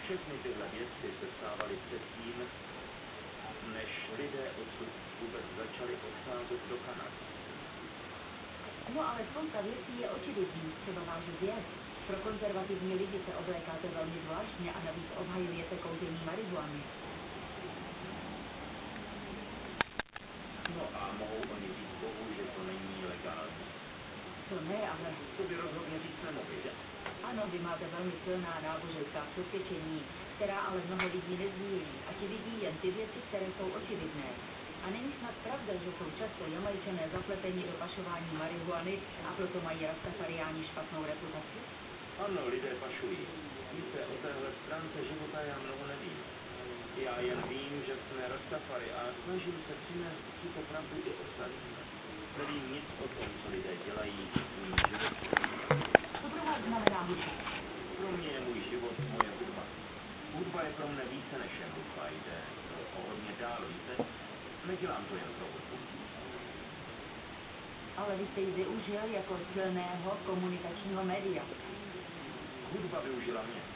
Všechny tyhle věci se stávaly předtím, než lidé odsud vůbec začali odcházet do Kanady. No ale spousta věcí je očividných, třeba váš věk. Pro konzervativní lidi se oblékáte velmi zvláštně a navíc obhajujete kouření marihuany. No a mohou oni říct Bohu, že to není legální. To ne, ale... To by rozhodně říct nemohli, že? Ano, vy máte velmi silná náboženská přesvědčení, která ale mnoho lidí nezdílí a ti vidí jen ty věci, které jsou očividné. A není snad pravda, že jsou často Jamajčané zapleteni do pašování marihuany a proto mají rastafariáni špatnou reputaci? Ano, lidé pašují. Víte, o téhle stránce života já mnoho nevím. Já jen vím, že jsme rastafari a snažím se přinést tuto pravdu i ostatním. Nevím nic o tom, co lidé dělají svým životem. Co pro vás znamená hudba? Pro mě je můj život moje hudba. Hudba je pro mne více než jen hudba, jde o hodně dál, víte? Nedělám to jen pro hudbu. Ale vy jste ji využil jako silného komunikačního média. Hudba využila mě.